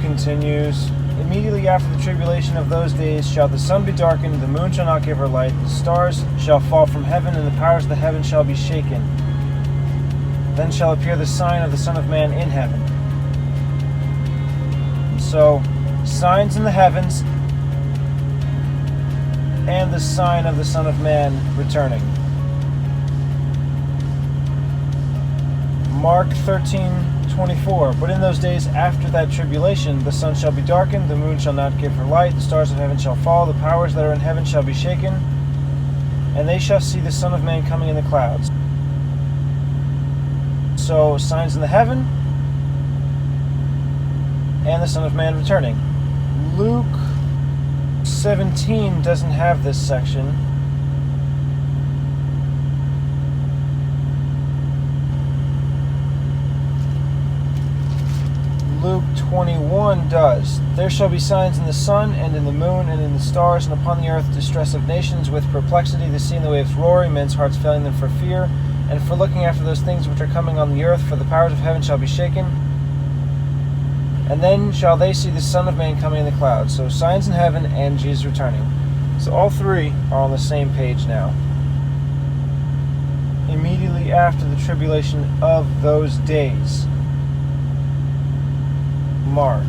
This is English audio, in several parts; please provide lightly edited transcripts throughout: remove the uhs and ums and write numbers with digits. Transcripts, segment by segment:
continues, immediately after the tribulation of those days shall the sun be darkened, the moon shall not give her light, the stars shall fall from heaven, and the powers of the heaven shall be shaken. Then shall appear the sign of the Son of Man in heaven. And so, signs in the heavens, and the sign of the Son of Man returning. Mark 13:24. But in those days after that tribulation, the sun shall be darkened, the moon shall not give her light, the stars of heaven shall fall, the powers that are in heaven shall be shaken, and they shall see the Son of Man coming in the clouds. So, signs in the heaven, and the Son of Man returning. Luke 17 doesn't have this section. Luke 21 does. There shall be signs in the sun, and in the moon, and in the stars, and upon the earth distress of nations, with perplexity, the sea and the waves roaring, men's hearts failing them for fear, and for looking after those things which are coming on the earth, for the powers of heaven shall be shaken. And then shall they see the Son of Man coming in the clouds. So signs in heaven and Jesus returning. So all three are on the same page now. Immediately after the tribulation of those days. Mark.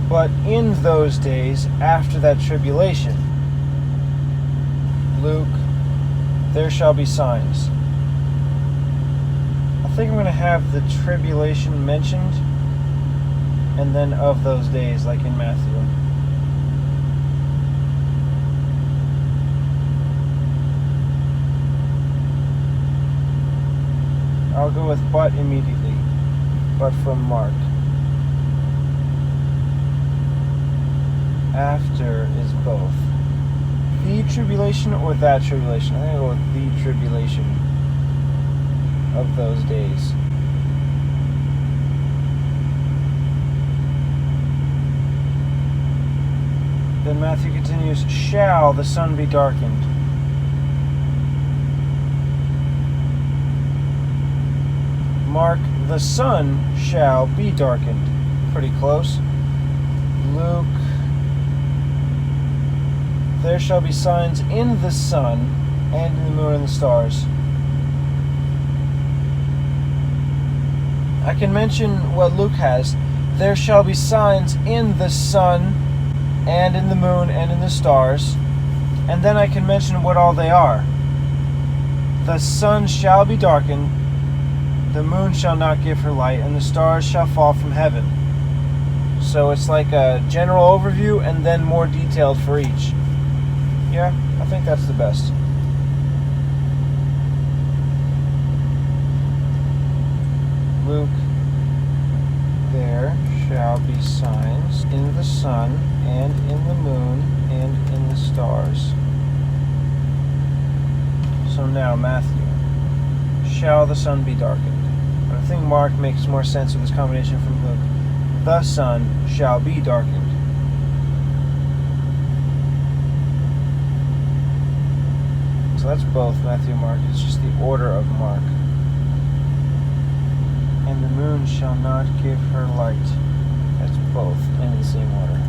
But in those days after that tribulation. Luke. There shall be signs. I think I'm going to have the tribulation mentioned, and then of those days, like in Matthew. I'll go with but immediately, but from Mark. After is both. The tribulation or that tribulation? I'm going to go with the tribulation of those days. Then Matthew continues, shall the sun be darkened? Mark, the sun shall be darkened. Pretty close. Luke, there shall be signs in the sun and in the moon and the stars. I can mention what Luke has. There shall be signs in the sun and in the moon and in the stars. And then I can mention what all they are. The sun shall be darkened, the moon shall not give her light, and the stars shall fall from heaven. So it's like a general overview and then more detailed for each. Yeah, I think that's the best. Luke, there shall be signs in the sun and in the moon and in the stars. So now Matthew, shall the sun be darkened? But I think Mark makes more sense with this combination from Luke. The sun shall be darkened. So that's both Matthew and Mark. It's just the order of Mark. And the moon shall not give her light. That's both in the same order.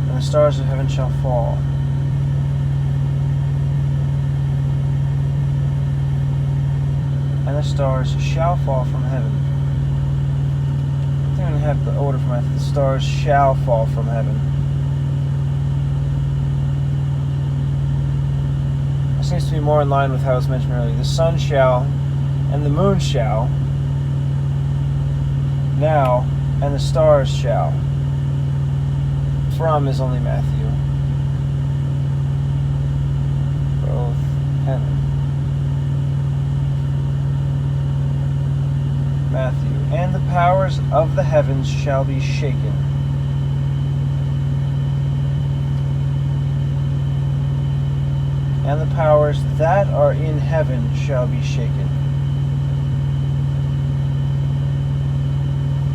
And the stars of heaven shall fall. And the stars shall fall from heaven. I think I'm going to have the order from Matthew. The stars shall fall from heaven. Seems to be more in line with how it was mentioned earlier. The sun shall, and the moon shall, now, and the stars shall. From is only Matthew. Both heaven. Matthew, and the powers of the heavens shall be shaken. And the powers that are in heaven shall be shaken.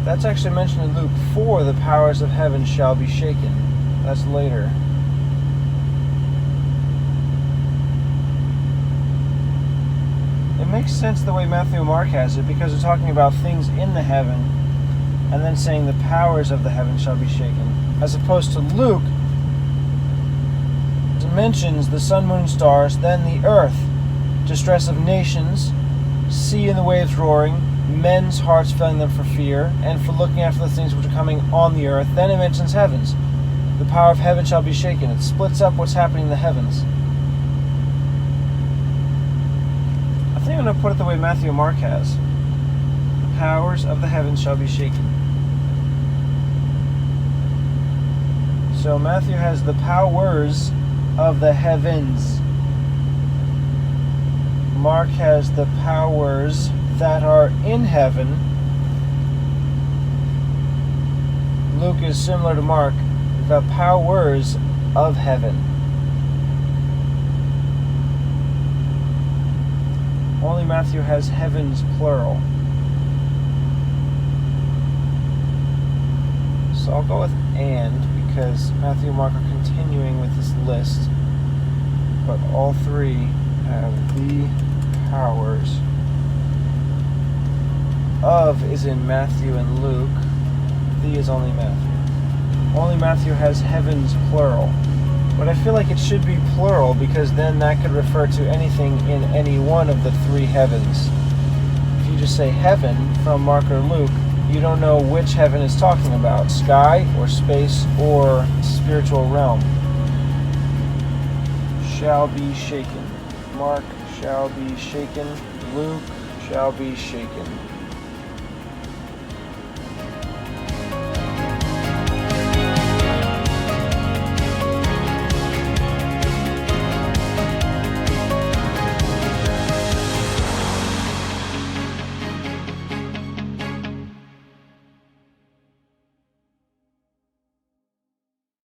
That's actually mentioned in Luke 4, the powers of heaven shall be shaken. That's later. makes sense the way Matthew and Mark has it, because they're talking about things in the heaven and then saying the powers of the heaven shall be shaken. As opposed to Luke, it mentions the sun, moon, stars, then the earth, distress of nations, sea and the waves roaring, men's hearts failing them for fear, and for looking after the things which are coming on the earth. Then it mentions heavens. The power of heaven shall be shaken. It splits up what's happening in the heavens. I think I'm going to put it the way Matthew and Mark has. The powers of the heavens shall be shaken. So Matthew has the powers of the heavens. Mark has the powers that are in heaven. Luke is similar to Mark, the powers of heaven. Only Matthew has heavens plural. So I'll go with and, because Matthew and Mark are continuing with this list. But all three have the powers. Of is in Matthew and Luke. The is only Matthew. Only Matthew has heavens plural. But I feel like it should be plural, because then that could refer to anything in any one of the three heavens. If you just say heaven from Mark or Luke, you don't know which heaven is talking about. Sky or space or spiritual realm. Shall be shaken. Mark shall be shaken. Luke shall be shaken.